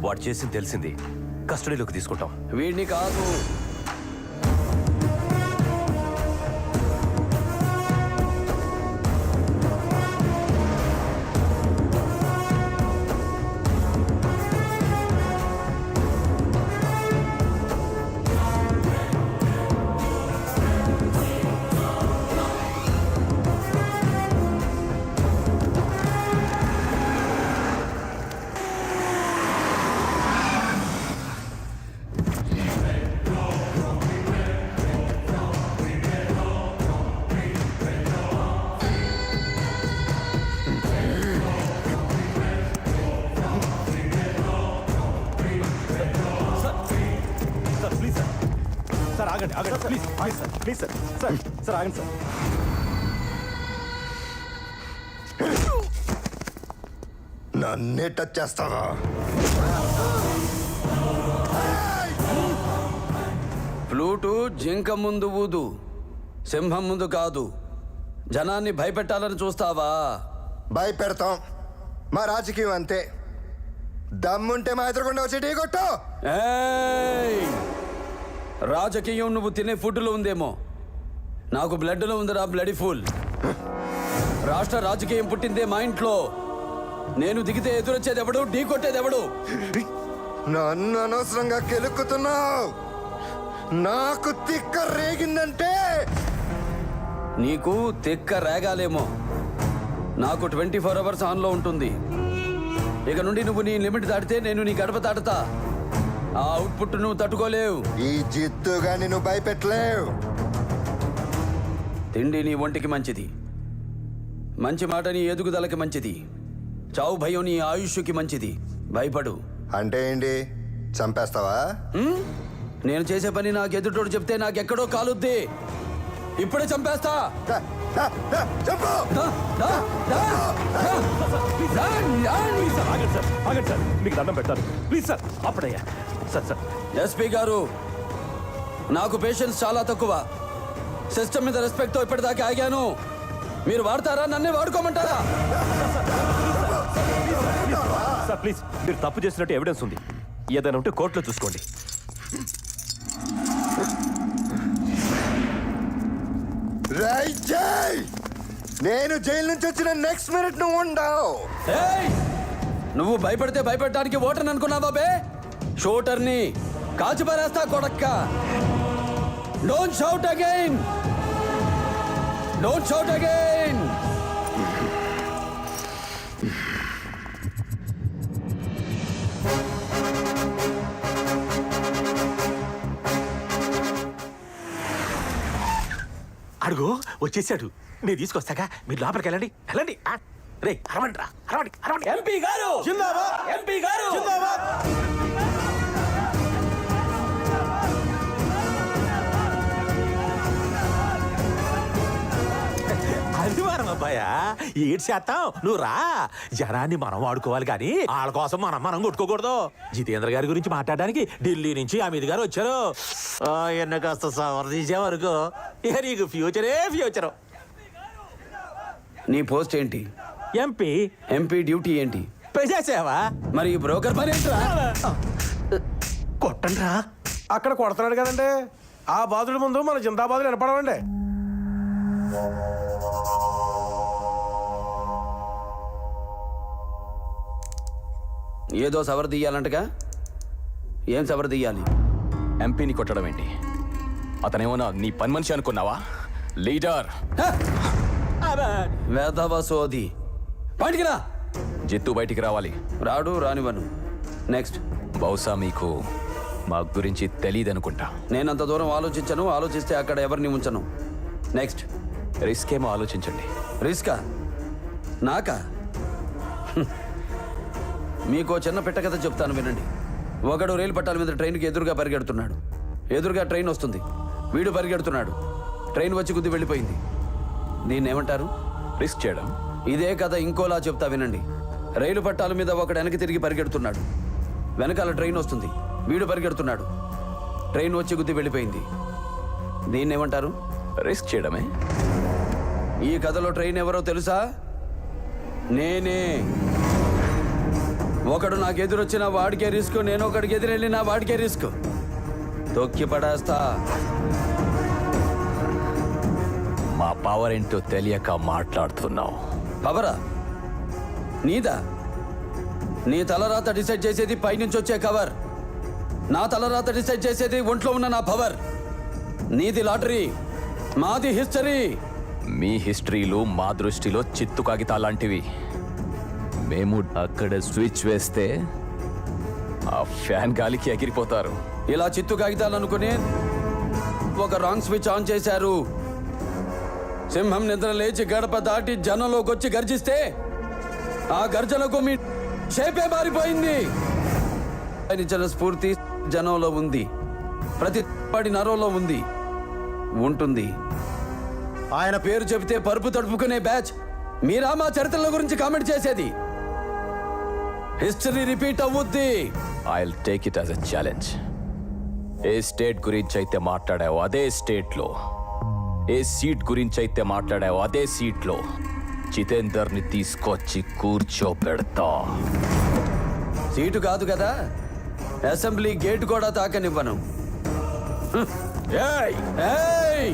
వాడు చేసింది తెలిసింది, కస్టడీలోకి తీసుకుంటాం. వీడిని కాదు, సార్ ఆగండి, ఆగండి please, sir please sir, sir sir ఆగండి సార్. నన్నే టచ్ చేస్తావా? ఫ్లూటు జింక ముందు ఊదు, సింహం ముందు కాదు. జనాన్ని భయపెట్టాలని చూస్తావా? భయపెడతాం. మా రాజకీయం అంతే. దమ్ముంటే మా ఎదురుకుండా వచ్చి టీ కొట్టు. ఏయ్! రాజకీయం నువ్వు తినే ఫుడ్లో ఉందేమో, నాకు బ్లడ్లో ఉందిరా బ్లడీ ఫుల్. రాష్ట్ర రాజకీయం పుట్టిందే మా ఇంట్లో. నేను దిగితే ఎదురొచ్చేది ఎవడు, ఢీ కొట్టేది ఎవడు? నన్ను అనవసరంగా కెలుక్కుతున్నావు. నాకు తిక్క రేగిందంటే నీకు తిక్క రేగాలేమో, నాకు 24 hours ఆన్లో ఉంటుంది. ఇక నుండి నువ్వు నీ లిమిట్ దాటితే నేను నీ గడప దాటుతా. ఆ అవుట్పుట్ నువ్వు తట్టుకోలేవు. ఈ జిత్తుగా నిన్ను భయపెట్టలేవు. తిండి నీ ఒంటికి మంచిది, మంచి మాట నీ ఎదుగుదలకి మంచిది, చావు భయం నీ ఆయుష్కి మంచిది. భయపడు. అంటే ఏంటి? చంపేస్తావా? నేను చేసే పని నాకు ఎదుటోడు చెప్తే నాకెక్కడో కాలుద్ది. ఇప్పుడే చంపేస్తా. చెప్పు. ఆగండి సార్, ఆగండి సార్, మీకు దండం పెడతాను ప్లీజ్ సార్. అప్పుడయ్యా సార్. సార్ ఎస్పీ గారు, నాకు పేషెన్స్ చాలా తక్కువ. సిస్టమ్ మీద రెస్పెక్ట్తో ఇప్పటిదాకా ఆగాను. మీరు వాడతారా, నన్నే వాడుకోమంటారా? సార్ ప్లీజ్, మీరు తప్పు చేసినట్టు ఎవిడెన్స్ ఉంది. ఏదైనా ఉంటే కోర్టులో చూసుకోండి. నేను జైలు నుంచి వచ్చిన నెక్స్ట్ మినిట్ నువ్వు ఉండవు. నువ్వు భయపడితే భయపెట్టడానికి ఓటర్ని అనుకున్నావా బే? షూటర్ని కాల్చి పారేస్తా కొడక్క. Don't shout again, don't shout again. అడుగు వచ్చేసాడు. నేను తీసుకొస్తాగా, మీరు లోపలికి వెళ్ళండి. వెళ్ళండి రే, అరవండి రా, అరవండి అరవండి. ఎంపీ గారు జిందాబాద్, ఎంపీ గారు జిందాబాద్. అదివారం అబ్బాయా, ఏడు శాతం నువ్వు రా. జనాన్ని మనం వాడుకోవాలి కానీ వాళ్ళ కోసం మనం కొట్టుకోకూడదు. జితేంద్ర గారి గురించి మాట్లాడడానికి ఢిల్లీ నుంచి అమిత్ గారు వచ్చారు. ఎన్న కాస్త సవర్ తీసే వరకు ఇక నీకు ఫ్యూచరే ఫ్యూచరు. నీ పోస్ట్ ఏంటి? ఎంపీ. ఎంపీ డ్యూటీ ఏంటి? ప్రజాసేవా. మరి ఈ బ్రోకర్ పని ఏంట్రా? కొట్టండి రా. అక్కడ కొడుతున్నాడు కదండి, ఆ బాధుడి ముందు మన జిందాబాదులు వినపడవండి. ఏదో సవర్ తీయాలంటగా. ఏం సవర్ తీయాలి? ఎంపీని కొట్టడం ఏంటి? అతనేమన్నా నీ పని మనిషి అనుకున్నావా? లీడర్. వేదవ సోది. బయటికి రా. జిత్తు బయటికి రావాలి. రాడు, రానివ్వను. నెక్స్ట్. బహుశా మీకు మా గురించి తెలియదనుకుంటా. నేనంత దూరం ఆలోచించను. ఆలోచిస్తే అక్కడ ఎవరిని ఉంచను. నెక్స్ట్. రిస్క్ ఏమో ఆలోచించండి. రిస్కా? నాకా? మీకో చిన్న పెట్ట కథ చెప్తాను వినండి. ఒకడు రైలు పట్టాల మీద ట్రైన్కి ఎదురుగా పరిగెడుతున్నాడు. ఎదురుగా ట్రైన్ వస్తుంది, వీడు పరిగెడుతున్నాడు. ట్రైన్ వచ్చి గుద్ది వెళ్ళిపోయింది. దీన్ని ఏమంటారు? రిస్క్ చేయడం. ఇదే కథ ఇంకోలా చెప్తా వినండి. రైలు పట్టాల మీద ఒకడు వెనక్కి తిరిగి పరిగెడుతున్నాడు. వెనకాల ట్రైన్ వస్తుంది, వీడు పరిగెడుతున్నాడు. ట్రైన్ వచ్చి గుద్ది వెళ్ళిపోయింది. దీన్ని ఏమంటారు? రిస్క్ చేయడమే. ఈ కథలో ట్రైన్ ఎవరో తెలుసా? నేనే. ఒకడు నాకు ఎదురొచ్చిన వాడికే రిస్క్, నేను ఒకడికి ఎదురెళ్ళినా వాడికే రిస్క్. తొక్కి పడేస్తా. మా పవర్ ఏంటో తెలియక మాట్లాడుతున్నావు. పవరా నీదా? నీ తలరాత డిసైడ్ చేసేది పైనుంచి వచ్చే కవర్. నా తలరాత డిసైడ్ చేసేది ఒంట్లో ఉన్న నా పవర్. నీది లాటరీ, మాది హిస్టరీ. మీ హిస్టరీలు మా దృష్టిలో చిత్తు కాగితాలాంటివి. మేము అక్కడ స్విచ్ వేస్తే ఆ ఫ్యాన్ గాలికి ఎగిరిపోతారు. ఇలా చిత్తు కాగితాలు అనుకుని ఒక రాంగ్ స్విచ్ ఆన్ చేశారు. సింహం నిద్ర లేచి గడప దాటి జనంలోకి వచ్చి గర్జిస్తే ఆ గర్జనకు మీ షేపే మారిపోయింది. ఆయన స్ఫూర్తి జనంలో ఉంది, ప్రతి పడి నరంలో ఉంది, ఉంటుంది. ఆయన పేరు చెబితే పరుపు తడుపుకునే బ్యాచ్ మీరా మా చరిత్రల గురించి కామెంట్ చేసేది? హిస్టరీ రిపీట్ అవ్వుద్ది. I'll take it as a challenge. ఏ స్టేట్ గురించి అయితే మాట్లాడావో అదే స్టేట్లో, ఏ సీట్ గురించి అయితే మాట్లాడావో అదే సీట్లో జితేందర్ని తీసుకొచ్చి కూర్చోబెడతా. సీటు కాదు కదా, అసెంబ్లీ గేట్ కూడా తాకనివ్వను. ఏయ్! ఏయ్!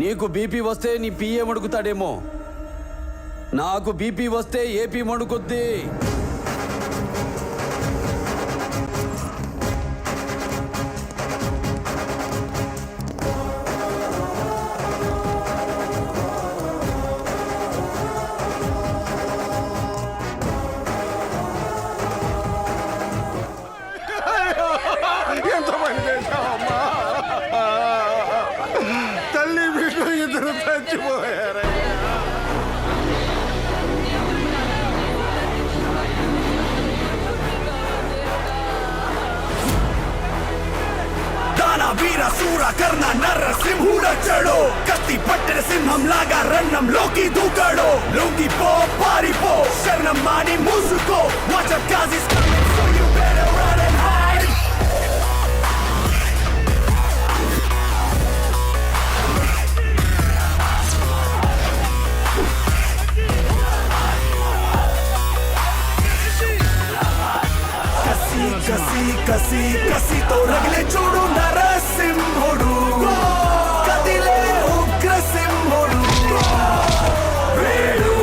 నీకు బీపీ వస్తే నీ పిఏ మడుకుతాడేమో, నాకు బీపీ వస్తే ఏపీ మడుకుద్ది. ఎంత పని చేశావమ్మా? తల్లి బిడ్డ ఇద్దరు చచ్చిపోయారు. వీర సూర కర్ణ నర్ర సింహుడచ్చడో, కత్తి పట్టిన సింహం లాగా రణంలోకి దూకాడో. లొంగిపో పారిపో శరణం మాని మూసుకో. Watch up guys, he's coming, so you better run and hide. కసి కసి కసితో రగిలే చూడు నరసింహుడు, కదిలే ఉగ్ర సింహుడు. వేడు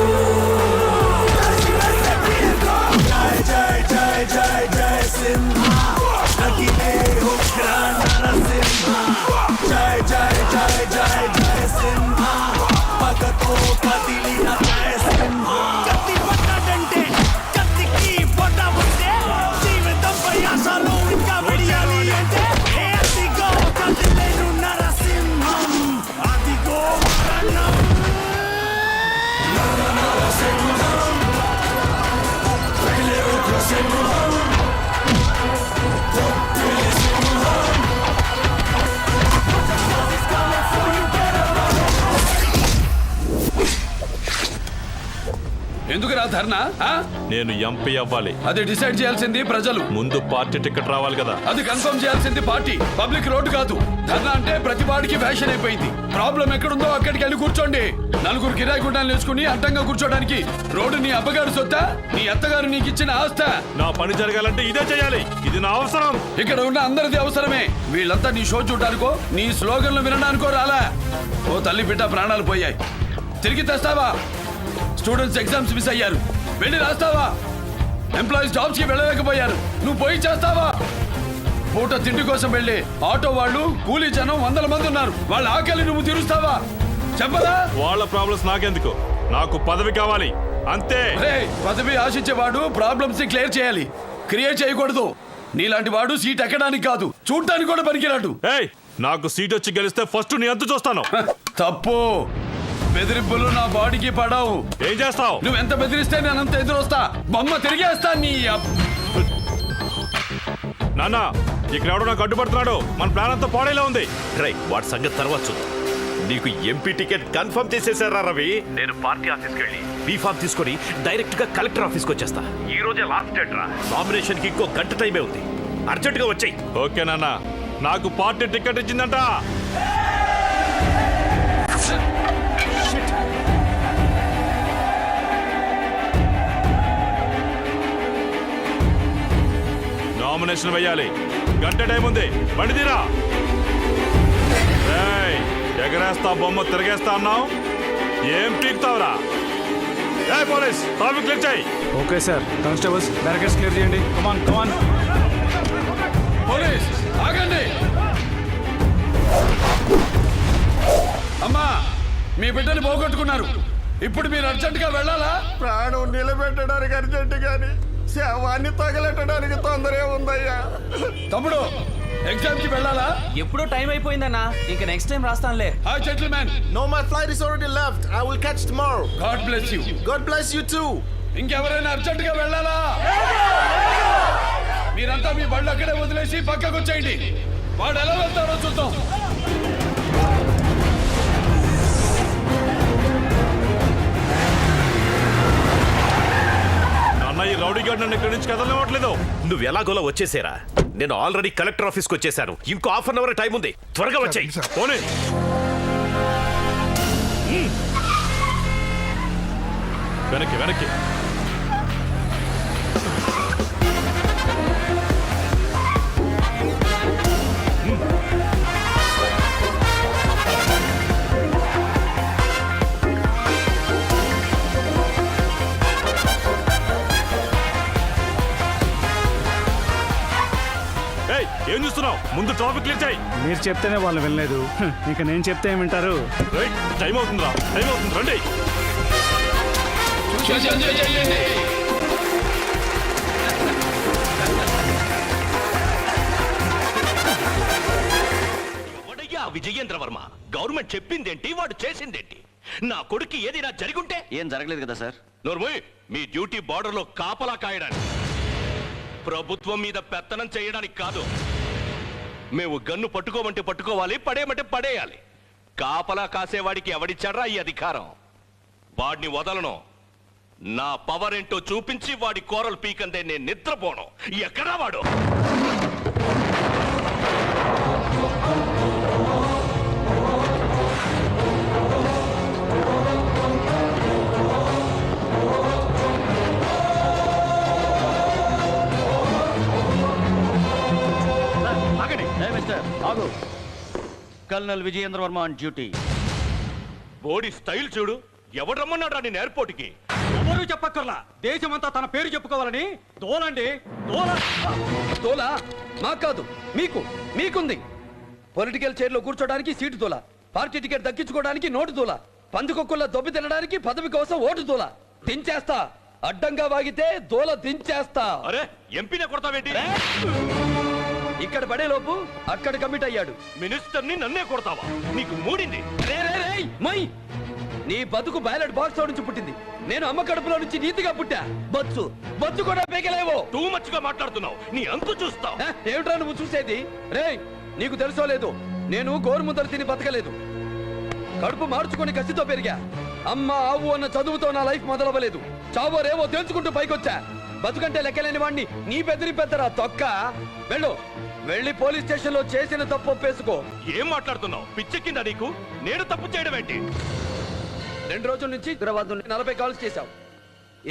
జై జై జై జై జై సింహ, కదిలే ఉగ్ర నరసింహ. జై జై జై జై జై సింహ, పగతో కదిలిన జయ సింహ. కత్తి పట్టాడంటే కత్తికి పొట్ట ఉంటే జీవితంపై ఆశలు ఇంకా వెడియాలి అంటే అదిగో కదిలేను నరసింహం, అదిగో మరణం. ఎందుకురా ధర్న? నేను ఎంపీ అవ్వాలి. అది డిసైడ్ చేయాల్సింది ప్రజలు. ముందు పార్టీ టికెట్ రావాలి కదా. అది కన్ఫర్మ్ చేయాల్సింది పార్టీ, పబ్లిక్ రోడ్డు కాదు. ధర్నా అంటే ప్రతి వాడికి ఫ్యాషన్ అయిపోయింది. ప్రాబ్లం ఎక్కడుందో అక్కడికి వెళ్ళి కూర్చోండి. నలుగురు కిరాయి గుండాలు వేసుకుని అడ్డంగా కూర్చోడానికి రోడ్డు నీ అబ్బగారు సొత్తా, నీ అత్తగారు నీకు ఇచ్చిన ఆస్తా? నా పని జరగాలంటే ఇదే చేయాలి. ఇది నా అవసరం. ఇక్కడ ఉన్న అందరిది అవసరమే. వీళ్ళంతా నీ షో చూడడానికో నీ స్లోగన్లు వినడానికో రాలా. ఓ తల్లి బిడ్డ ప్రాణాలు పోయాయి, తిరిగి తెస్తావా? స్టూడెంట్స్ ఎగ్జామ్స్ మిస్ అయ్యారు, వెళ్ళి రాస్తావా? ఎంప్లాయీస్ జాబ్స్ కి వెళ్ళలేకపోయారు, నువ్వు పోయి చేస్తావా? పూట తిండి కోసం వెళ్ళి ఆటో వాళ్ళు, కూలీ జనం 100 మంది ఉన్నారు, వాళ్ళ ఆకలి నువ్వు తీరుస్తావా? చెప్పరా? వాళ్ళ ప్రాబ్లమ్స్ నాకెందుకు, నాకు పదవి కావాలి అంతే. పదవి ఆశించేవాడు ప్రాబ్లమ్స్ ని క్లియర్ చేయాలి, క్రియేట్ చేయకూడదు. నీలాంటి వాడు సీట్ ఎక్కడానికి కాదు, చూడటానికి కూడా పనికిరాడు. ఏయ్, నాకు సీట్ వచ్చి గెలిస్తే ఫస్ట్ నీ అంతు చూస్తాను. తప్పు. బెదిరింపులు నా బాడీకి పడవు. ఏం చేస్తావు? నువ్వెంత బెదిరిస్తే నేనంత ఎదురొస్తా. బొమ్మ తిరిగేస్తా నీ నాన్న, ఇక్కడ ఎవడో నాకు అడ్డుపడుతున్నాడు. మన ప్లాన్ అంతా పాడేలా ఉంది. వాటి సంగతి తర్వాత చూద్దాం. నీకు ఎంపీ టికెట్ కన్ఫర్మ్ చేసేసారా రవి? నేను పార్టీ ఆఫీస్కి వెళ్ళి బీఫామ్ తీసుకొని డైరెక్ట్ గా కలెక్టర్ ఆఫీస్కి వచ్చేస్తా. ఈ రోజే లాస్ట్ డేట్ రా. నామినేషన్ కి ఇంకో గంట టైమే ఉంది. అర్జెంట్ గా వచ్చాయి. ఓకే నాన్న, నాకు పార్టీ టికెట్ ఇచ్చిందంట. నామినేషన్ వేయాలి. గంట టైం ఉంది. బండి తీరా. ఏయ్, ఎగరేస్తా బొమ్మ తిరిగేస్తా అన్నావు. ఏం పీకుతావురా? ఏ పోలీస్, ట్రాఫిక్ క్లియర్ చేయి. Okay sir. Constables barricades clear చేయండి. కమాన్ కమాన్. పోలీస్ ఆగండి. అమ్మా, మీ బిడ్డని పోగొట్టుకున్నారు. ఇప్పుడు మీరు అర్జెంటుగా వెళ్ళాలా? ప్రాణం నిలబెట్టడానికి అర్జెంటు గాని శవాన్ని తగలెట్టడానికి తొందరే ఉందయ్యా. తమ్ముడు, ఎగ్జామ్ కి వెళ్ళాలా? ఎప్పుడో టైం అయిపోయిందన్నా. ఇంకా నెక్స్ట్ టైం రాస్తానులే. Hi gentlemen. No, my flight is already left. I will catch tomorrow. God bless you. God bless you too. ఇంకెవరైనా అర్జెంటుగా వెళ్ళాలా? మీరంతా మీ బండ్లు అక్కడే వదిలేసి పక్కకు వచ్చేయండి. వాడు ఎలా వెళ్తారో చూద్దాం. అన్న, ఈ రౌడీ గార్డ్ నన్ను ఇక్కడి నుంచి కదలనివ్వట్లేదు. నువ్వు ఎలాగోలా వచ్చేసేరా. నేను ఆల్రెడీ కలెక్టర్ ఆఫీస్కి వచ్చేసాను. ఇంకో హాఫ్ అన్ అవర్ టైం ఉంది. త్వరగా వచ్చాయి. పోనీ. వెనక్కి వెనక్కి. ఏయ్, ఏం చూస్తున్నావు? ముందు ట్రాఫిక్ క్లియర్ చేయి. మీరు చెప్తేనే వాళ్ళు వెళ్ళలేదు, ఇంకా నేను చెప్తే ఏం వింటారు? రైట్, టైం అవుతుందిరా. టైం అవుతుంది, రండి. ఎవడయ్యా విజయేంద్ర వర్మ? గవర్నమెంట్ చెప్పిందేంటి, వాడు చేసిందేంటి? నా కొడుకు ఏదైనా జరిగుంటే? ఏం జరగలేదు కదా సార్. నోర్మోయ్, మీ డ్యూటీ బార్డర్ లో కాపలా కాయడానికి, ప్రభుత్వం మీద పెత్తనం చేయడానికి కాదు. మేము గన్ను పట్టుకోమంటే పట్టుకోవాలి, పడేయమంటే పడేయాలి. కాపలా కాసేవాడికి ఎవడిచ్చాడ్రా ఈ అధికారం? వాడిని వదలను. నా పవర్ ఏంటో చూపించి వాడి కోరలు పీకందే నేను నిద్రపోను. ఎక్కడా వాడు? Colonel Vijayendra Varma on duty. Body style చూడు. ఎవడు రమ్మన్నాడు నేను ఎయిర్పోర్ట్కి? ఎవరు చెప్పక్కర్లా, దేశమంతా తన పేరు చెప్పుకోవాలని దోలండి. తోలా మాకు కాదు, మీకు. మీకుంది. పొలిటికల్ చైర్ లో కూర్చోడానికి సీటు తోలా, పార్టీ టికెట్ దక్కించుకోవడానికి నోటు తోలా, పందుకొక్కుల్లో దొబ్బి తినడానికి పదవి కోసం ఓటు తోలా. దించేస్తా. అడ్డంగా వాగితే దోల దించేస్తా. అరే, ఎంపీనే కొడతావేంటి? ఇక్కడ పడే లోపు అక్కడ కమిట్ అయ్యాడు. మినిస్టర్ని నన్నే కొడతావా? నీకు మూడింది. మై, నీ బతుకు బ్యాలెట్ బాక్స్ నుంచి పుట్టింది. నేను అమ్మ కడుపులో నుంచి నీతిగా పుట్టా. బొచ్చు బొచ్చు కూడా పేకలేవో. టూ మచ్ గా మాట్లాడుతున్నావు. నీ అంతు చూస్తావు. ఏమిట్రా నువ్వు చూసేది? రేయ్, నీకు తెలుసో లేదు, నేను గోరుముద్దరు తిని బతకలేదు. కడుపు మార్చుకొని కసితో పెరిగా. అమ్మ ఆవు అన్న చదువుతో నా లైఫ్ మొదలవ్వలేదు. చావో రేవో తెలుసుకుంటూ పైకొచ్చా. బతుకంటే లెక్కలేని వాణ్ణి నీ బెదిరి పెద్దరా తొక్క. వెళ్ళు, వెళ్ళి పోలీస్ స్టేషన్ లో చేసిన తప్పు ఒప్పేసుకో. ఏం మాట్లాడుతున్నావు? పిచ్చెక్కిందా నీకు? నేను తప్పు చేయడం ఏంటి? 2 రోజుల నుంచి హైదరాబాద్ 40 కాల్స్ చేశావు.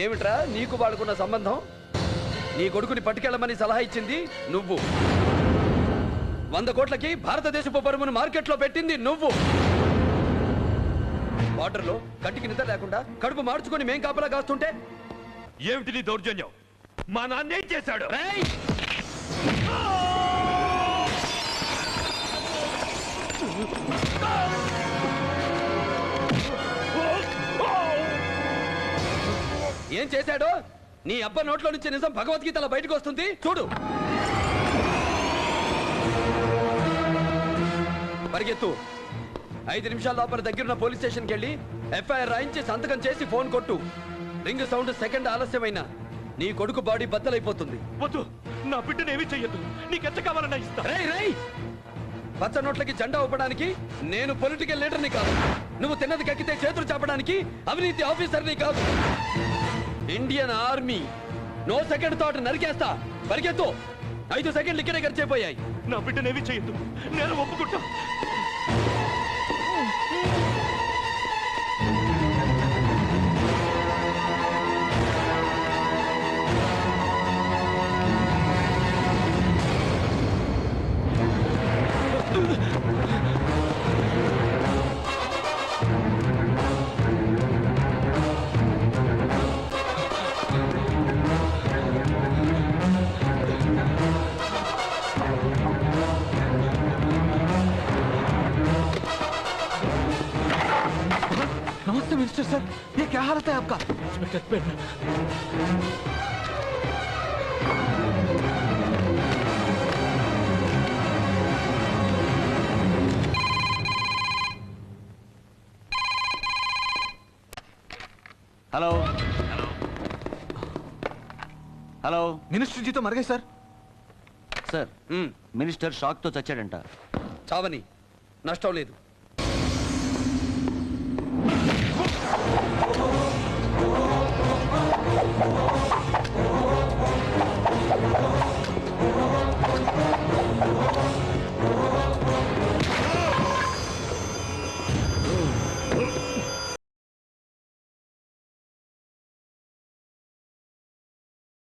ఏమిట్రా నీకు వాడుకున్న సంబంధం? నీ కొడుకుని పట్టుకెళ్ళమని సలహా ఇచ్చింది నువ్వు. 100 కోట్లకి భారతదేశపు పరువును మార్కెట్లో పెట్టింది నువ్వు. బార్డర్లో కంటికి నిద్ర లేకుండా కడుపు మార్చుకొని మేం కాపలా కాస్తుంటే ఏమిటి నీ దౌర్జన్యం? మా నాన్న ఏం చేశాడు? ఏం చేశాడో నీ అబ్బ నోట్లో నుంచి నిజం భగవద్గీతలో బయటకు వస్తుంది చూడు. పరిగెత్తు. 5 నిమిషాల లోపల దగ్గరున్న పోలీస్ స్టేషన్కి వెళ్ళి ఎఫ్ఐఆర్ రాయించి సంతకం చేసి ఫోన్ కొట్టు. రింగ్ సౌండ్ సెకండ్ ఆలస్యమైన నీ కొడుకు బాడీ బద్దలైపోతుంది. వద్దు, నా బిడ్డను ఏమీ చెయ్యొద్దు. నీకెంత కావాలన్నా ఇస్తా. పచ్చ నోట్లకి జెండా ఊపడానికి నేను పొలిటికల్ లీడర్ని కాదు. నువ్వు తిన్నది కక్కితే చేతులు చాపడానికి అవినీతి ఆఫీసర్ని కాదు. Indian army. No second thought, నరికేస్తా. పరిగెత్తు. 5 సెకండ్లు ఇక్కడే గడిచిపోయాయి. నా బిడ్డను ఏమీ చెయ్యొద్దు. నేను ఒప్పుకుంటా. मिनिस्टर सर, ये क्या हालत है आपका? हेलो हेलो मिनिस्टर जी तो मर गए सर. సార్ మినిస్టర్ షాక్ తో చచ్చాడంట. చావని నష్టం లేదు.